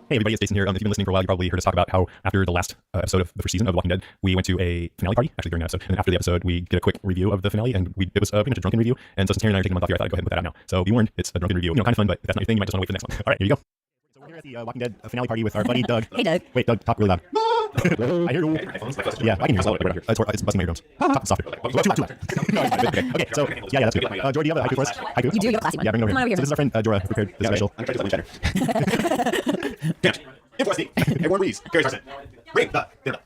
Hey everybody, it's Jason here. If you've been listening for a while, you probably heard us talk about how after the last episode of the first season of The Walking Dead, we went to a finale party, actually during that episode. And after the episode, we did a quick review of the finale, and it was pretty much a drunken review. And so since Terry and I are taking a month off here, I thought I'd go ahead and put that out now. So be warned, it's a drunken review. You know, kind of fun, but if that's not your thing, you might just want to wait for the next one. All right, here you go. So we're here at the Walking Dead finale party with our buddy Doug. Hey Doug. Wait, Doug, talk really loud. I hear you. Yeah, I can hear you. It's busting my eardrums. Talk softer. Too loud. Okay, so yeah, that's good. Jorah, do you have a haiku for us? Haiku? You do, you have a classy one. Yeah, bring it over Come on here. over So this is our friend Jorah prepared this special. I'm trying to tell you better. Damn. Enforcing. Everyone reads. Gary Sarson. Ring the dinner.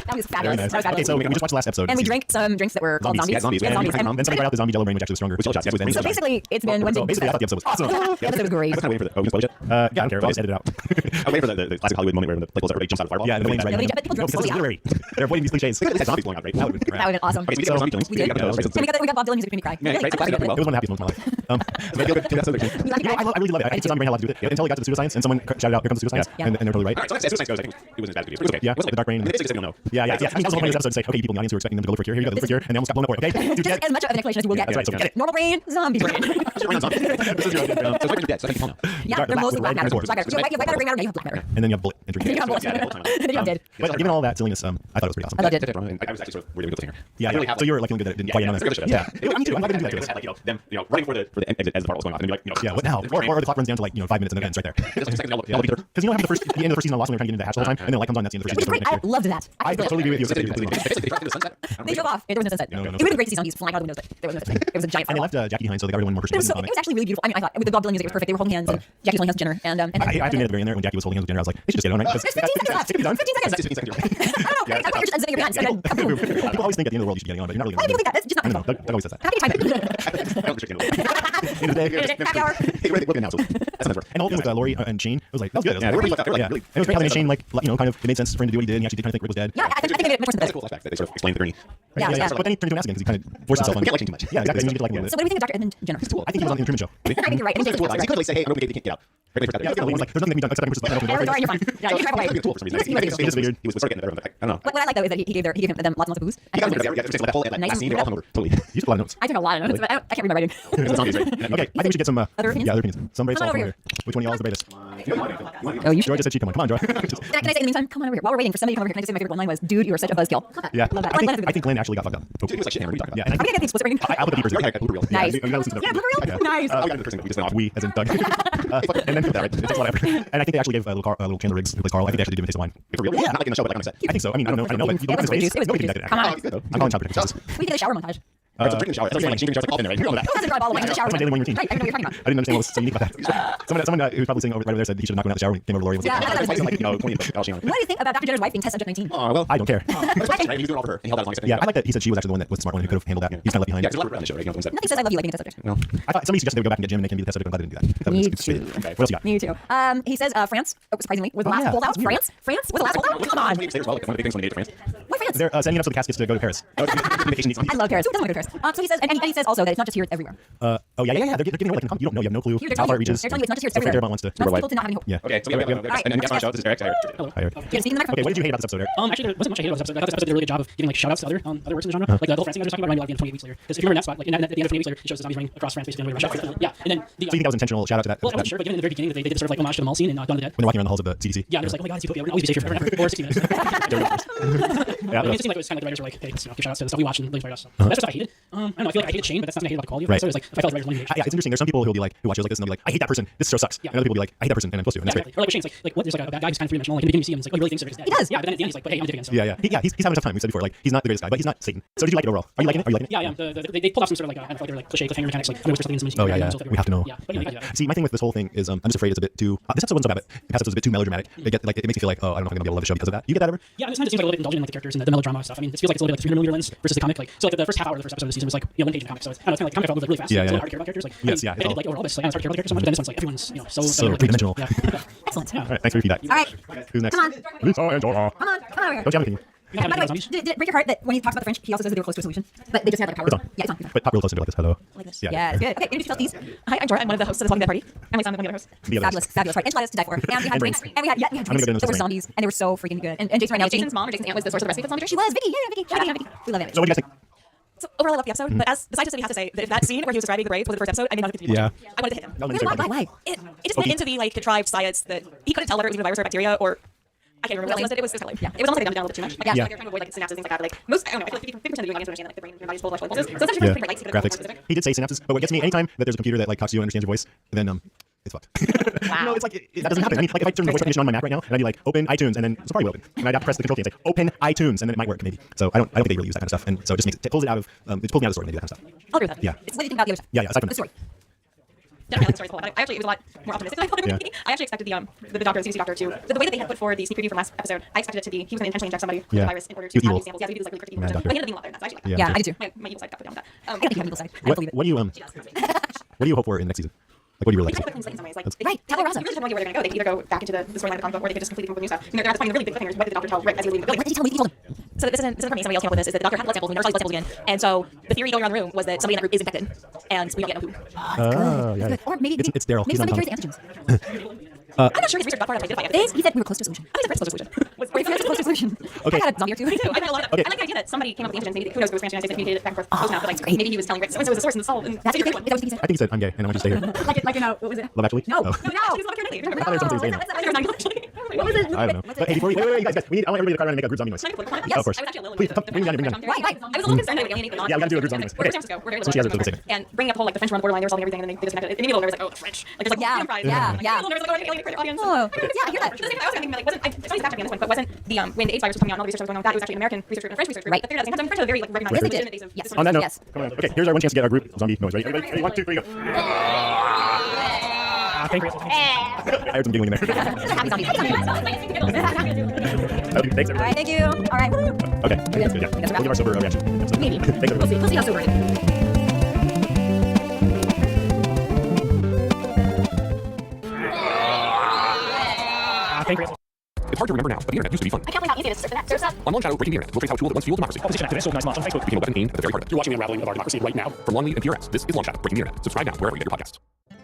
That was fabulous. Nice. That was fabulous. Okay, so we just watched the last episode. And we drank some drinks that were called zombies. Yeah, zombies. Yeah, zombies. And then somebody got out the zombie jello brain, which actually was stronger. With shots, yeah, So basically, it's been So basically, I thought the episode was awesome. the episode was great. I was kind of waiting for the Hogan spoiler shit. Yeah, I don't care. I'll just edit it out. I was waiting for the classic Hollywood moment where the like everybody jumps out of the fireball. Yeah, the wings right Yeah, now. but people No, drove because it's slowly literary. They're avoiding these cliches. Look at the zombies blowing out, right? That would have been That would have been awesome. Okay, so we got zombies. We did. And we got Bob Dylan music made me cry. Yeah, Really? right, so classic. It was one of the happiest moments of my life. Does that feel good? 2013. We like You know, that. I really love it. I think the zombie brain had a lot to do with it until it got to the pseudoscience and someone shouted out, "Here comes the pseudoscience," Yeah. and they're totally right. All right, so as Suicide goes, I think it wasn't as bad as it was. Okay. Yeah, It wasn't the dark brain. I mean, they basically said we don't know. Yeah. I mean, that was the whole point of this episode to say, okay, you people in the audience who are expecting them to go for cure, here you go, for cure, and they almost got blown up for it. Okay, dude, Just as much of an explanation as you will get. that's right. So get it. Normal brain, zombie brain. This is really good. So it's like dead, so I think you know. Yeah, they're mostly black matter. Black matter. So white matter, gray matter, now you have black matter. And then you have bullet and drink. Then you have bullets. Yeah, Then you have dead. But given all that silliness, I thought it was pretty awesome. I loved it. I was actually sort of worried about the singer. Yeah. So you were like feeling good that it didn't quite end on this. Yeah. Me too. I'm glad they didn't do that to us. Like, them, running for the exit as the part was going on, and be like, Yeah. What now? Or the clock runs down to like 5 minutes and then it ends right there. Because you know how the end of the first season, I lost when we were trying to get into the hatch the whole time, and then the light comes on. That's the end of the It was first great. season. I loved that. I totally agree with you. They drove off. There was no sunset. No. It would have been great to see zombies flying out of the windows, but there was no such thing. It was a giant And they fireball. left Jackie behind, so they got rid of one more person. It was actually really beautiful. I mean, I thought with the Bob Dylan music, it was perfect. They were holding hands, and Jackie's holding hands with Jenner. And I have to admit at the very end there when Jackie was holding hands with Jenner, I was like, they should just get it on, right? There's 15 seconds left. 15 seconds. 15 seconds. I don't know. I thought you were just unzipping your pants. And then, kaboom. People always think at the end of the world you should be getting on, but you're not really. Why do people think that? That's just not I don't know. reasonable. Doug always says that. How many times? I don't restrict it. In the day. Happy hour. We're now, so that's never. And the whole thing with Lori and Shane, it was like, that was good. Yeah, they were really like, Yeah. really. And it was great how they made Shane, like, kind of, it made sense for him to do what he did, and he actually did kind of think Rick was dead. Yeah, I think they made it much more That's a sympathetic. cool flashback that they sort of explained the journey. Yeah, yeah. But then he turned into an ass again because he kind of forced himself on. We can't like him too much. Yeah, exactly. And you get to like him a little So bit. what do we think of Dr. Edmund Jenner? I think he was on the Truman Show. I think you're right. He could have say, hey, I'm open, you can't get out. Right, Yeah, it's kind of like, there's nothing to be done except I push the button open the There door. we go, and you're fine. Yeah, you can drive away. He was a tool for some reason. He was He just figured he was sort of getting better. I don't know. What I like though is that he gave them lots of booze. He got that whole last scene, they're all hungover. Totally. You took a lot of notes. I took a lot of notes, but I can't read my writing. Zombies, right? Okay, I think we should get some Other opinions? Yeah, other opinions. Some brave Come salt on from over here. Which one of y'all is the bravest? Oh, you should. Joy just said she'd come on. Come on, Joy. Can I say in the meantime, come on over here. While we're waiting for somebody to come over here, can I just say my favorite one line was, dude, you are such a buzzkill. Yeah. Love that. I think Glenn actually got fucked up. He was like shit hammered. What are you talking Yeah, about? and Are we gonna get the explicit rating? I'll put the beepers in. Yeah, blooper reel. Nice. You gotta listen to Yeah, that. blooper reel? Okay. Nice. We got the person we just went off. We, as in Doug. And then it takes a lot of effort. And I think they actually gave little Chandler Riggs, who plays Carl, I think they actually did him a taste of wine. For real? Yeah. Not like in the show, but like on the set. I think so. I mean, I don't know, but you It was look at his good juice. face. It was Nobody good can get juice. it. Come on. Oh, he's good though. I'm calling child protection. We did a shower montage. Alright, so drinking the shower. That's like drinking the shower. It's like off in there, right? You know that. Who hasn't brought a bottle of wine in the shower? That's my daily morning routine. Right, I know what you're talking about. I didn't understand what was so unique about that. Someone who was probably sitting over right over there said he should have not gone out the shower when he came over to Lori and was Yeah, like, I thought it was Like, 20 and Al Shannon. What do you think about Dr. Jenner's wife being test subject 19? Oh, well. I don't care. Right? He was doing it all for her, and he held out as long as he Yeah, I like that he said she was actually the one that was the smart one who could have handled that. He's kind of left behind. Yeah, there's a lot of on the show, right? You know what I'm saying? Nothing says I love you like being a test subject. Well, I thought somebody suggested they would go back and get Jim and make him be the test subject. I'm glad they didn't do that. That Me was too. stupid. What else you got? Me too. He says France, surprisingly, was the last yeah, holdout. that's weird. France was the last holdout? Come on. one of the big things when they made it to France. Why France? They're sending up so the cast gets to go to Paris. Vacation needs I love Paris. Who doesn't want to go to Paris? So he says, and he says also that it's not just here, it's everywhere. Oh yeah. They're giving away like you don't know, you have no clue Here, they're how far telling it reaches. you it's not just here, it's So Frank everywhere. Darabont wants to. Wants people to not have any hope. Yeah. Okay, so and guest on the show, this is Eric. Hello. Hi, Eric. Can you speak in the microphone? Okay, what did you hate about this episode, Eric? Actually, there wasn't much I hated about this episode. I thought this episode did a really good job of giving like shout outs to other works in the genre. Like the Gulf France thing I was just talking about, reminded me of 28 weeks later. Because if you remember in that spot, like at the end of 28 weeks later, it shows the zombies running across France basically on the way to Russia. Yeah, and then the So you think that was intentional shout out to that? well, I wasn't sure, but given in the very beginning that they did sort of like homage to the mall scene in Dawn of the Dead. When they're walking around the halls of the CDC. Yeah, there's like, oh my god, it's utopia. We're gonna always be safe here forever and ever. Or 60 minutes. Yeah, It just seemed like it was kind of like the writers were like, hey, give shout outs to the stuff we watch and links by us. That's what I hated. I don't know. I feel like I hated Shane, but that's nothing I hated about the quality of the episode. It's like if I felt the writers wanted to. Yeah, it's interesting. There's some people who'll be like, who watch shows like this and they'll be like, I hate that person. This show sucks. Yeah. And other people will be like, I hate that person, and I'm supposed to. And that's great. Or like with Shane's like what? There's like a guy who's kind of three-dimensional. Like in the beginning you see him, it's like, oh, he really thinks they're dead. He does. Yeah, but then at the end he's like, but hey, I'm against him. Yeah. He's having a tough time. We said before, like he's not the greatest guy, but he's not Satan. So did you like it overall? Are you liking it? Are you liking it? Yeah, they pulled off some sort of like I don't know, like they're like cliche cliffhanger mechanics, like there's something in some. Oh yeah. We have to know. Yeah, but yeah. See, my thing with this whole thing is, I'm just afraid it's a bit too. This episode wasn't so bad, but past episode was a bit too melodramatic. It makes me feel like, oh, I don't know if I'm gonna be able to love the show because of that. You get that ever? Yeah, this time it seems like a little bit indulgent in like the characters and the melodrama stuff. I mean, it feels like it's a little bit like 300mm lens versus the comic. Like, so like the first half hour of the first episode of the season was like 1 page in the comic. So it's kind of like the comic felt like really fast. Yeah, It's yeah. really hard to care about characters. Like, Yes, I yeah, did like overall this. Like, I was hard to care about the characters so much, but then this one's like everyone's So three-dimensional. Yeah. Excellent. All right, thanks for your feedback. All right. Who's next? Come on. Lisa and Jorah. Come on over here. Don't you have anything? By the way, did it break your heart that when he talks about the French, he also says that they were close to a solution, but they just had like a power? It's on. Yeah, it's on. But Pop Real doesn't do like this. Hello. Like this. Yeah. Yeah, it's good. Okay, introduce yourself, please. Hi, I'm Jorah. I'm one of the hosts of the Talking Dead Party. Emily Simon, one of the other hosts. The other Fabulous, right? Enchiladas to die for. And we had drinks. And we had I'm gonna drinks go into that were this zombies, and they were so freaking good. And Jason right now, Jason's mom or Jason's aunt was the source of the recipe for the zombie. She was Vicky. Yeah, Vicky. Shout out to Vicky. We love it. So what do you guys think? So overall, I love the episode, but as the scientist in me has to say that if that scene where he was describing the braids was the first episode, I may not have continued watching. I wanted to hit him. No, Why? It just went into the like contrived science that he couldn't tell whether it was even a virus or a bacteria or I can't remember what else it was. It was kind of lame. Yeah, it was almost like they dumbed it down a little bit too much. Like, Yeah. like they're trying to avoid like synapses things like that. But, like most, I don't know. I feel like 50% of the audience understand like the brain and your body's full of electrical impulses. So it's actually Yeah. pretty light. So Graphics. He did say synapses, but what gets me anytime that there's a computer that like talks to you and understands your voice, then it's fucked. No, it's like that doesn't happen. I mean, like if I turn the voice recognition on my Mac right now and I'd be like open iTunes and then Safari would open, and I'd have to press the control key and say open iTunes and then it might work maybe. So I don't think they really use that kind of stuff, and so it just makes it pulls it out of it pulls me out of the story maybe that kind of stuff. I'll agree with that. Yeah. What do you think about the other stuff? Yeah, aside from The story. Yeah, I like the story's whole lot. I actually, it was a lot more optimistic than I thought it would be. I actually expected the doctor, the CDC doctor, to the way that they had put forward the sneak preview from last episode. I expected it to be he was going to intentionally inject somebody with the Yeah. virus in order He was to have evil. these samples. Yeah, he was like really cryptic Mad evil. doctor. But he ended up being a lot better than that. So I actually like Yeah. Yeah, I do too. my evil side got put down with that. I think you have evil side. I What, believe it. what do you what do you hope for in the next season? Like what do you really They like? kind of in some ways, like Right, Tabula Rasa. You really have no idea where they're going to go. They could either go back into the storyline of the comic book, or they could just completely come up with new stuff. You know, they're finding the really big cliffhangers. What did the doctor tell Rick as he was leaving the What building? did he tell me? He told him. So this isn't from me. Somebody else came up with this. Is that the doctor had blood samples and never saw his blood samples again. And so the theory going around the room was that somebody in that group is infected, and we don't yet know who. Oh, yeah. Good. Or maybe It's Daryl. Maybe He's somebody on carries the antigens. I'm not sure his research got far enough to identify it. He said we were close to a solution. I think it's a solution. We're close to a solution. Okay. I got a zombie or two. I do. I had a lot of, Okay. I like the idea that somebody came up with the antigens. Maybe who knows if it was French and communicated it back and forth close enough, but like great. maybe he was telling Rick so and so was the source and the solve. And That's a what good you one. think? Is that what you said? I think he said I'm gay and I want you to stay here. Like no, what was it? Love Actually? No. Oh. No, she was Love Actually. I thought there was something saying that. I think it was 9 actually. What was it? I don't know. But hey, before we wait, guys, we need I want everybody to come around and make a group zombie noise. Yes, of course. I was actually a little Please, bring it down, bring it down. Why? I was a little concerned that we alienate the non. Yeah, we gotta do a group zombie noise. Where Okay. San Francisco, we're very So she has her little statement. and bringing up whole like the French were on the borderline, they were solving everything, and then they disconnected. It made me a little nervous, like, oh, the French. Like, there's like Yeah, freedom prize. yeah, Like, yeah. I'm a little nervous, like, oh, alienate the audience. Oh, yeah, I hear that. But the thing I was thinking, like, wasn't, it's funny backtracking on this one, but wasn't the, when the AIDS virus was coming out and all the research was going on with that, it was actually an American research group and a French research group. Right. But they're at the same time, French have a very, like, recognized Yes, they legitimate did. base of Yes. this On that note, Yes. come on. Okay, here's our one chance to get our group zombie noise. Ready? Everybody, ready? 1, 2, 3, go. I heard some giggling in there. Happy zombie. Okay, thanks, All everybody. right, thank you. All right. Woo. Okay, that's good. Yeah, we'll give our sober reaction. Maybe. Thanks, We'll everybody. see. We'll see how sober it is. It's hard to remember now, but the internet used to be fun. I can't believe how easy it is to surf the net. Surf that. On Long Shadow, Breaking the Internet, we'll trace how a tool that once fueled democracy Opposition activist, organized moms on Facebook. became a weapon aimed at the very heart of it. You're watching the unraveling of our democracy right now. From Longlead and PRS, this is Long Shadow, Breaking the Internet. Subscribe now wherever you get your podcasts.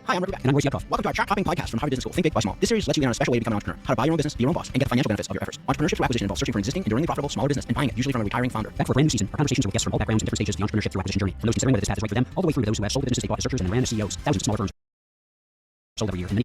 Hi, I'm Rick Beck. And I'm Royce Yepkoff. Welcome to our chart-topping podcast from Harvard Business School, Think Big, Buy Small. This series lets you in on a special way to become an entrepreneur, how to buy your own business, be your own boss, and get the financial benefits of your efforts. Entrepreneurship through acquisition involves searching for an existing, enduringly profitable, smaller business and buying it, usually from a retiring founder. Back for a brand new season. Our conversations are with guests from all backgrounds and different stages of the entrepreneurship through acquisition journey. From those considering whether this path is right for them, all the way through to those who have sold businesses they bought as searchers and ran as CEOs. Thousands of smaller firms sold every year. And many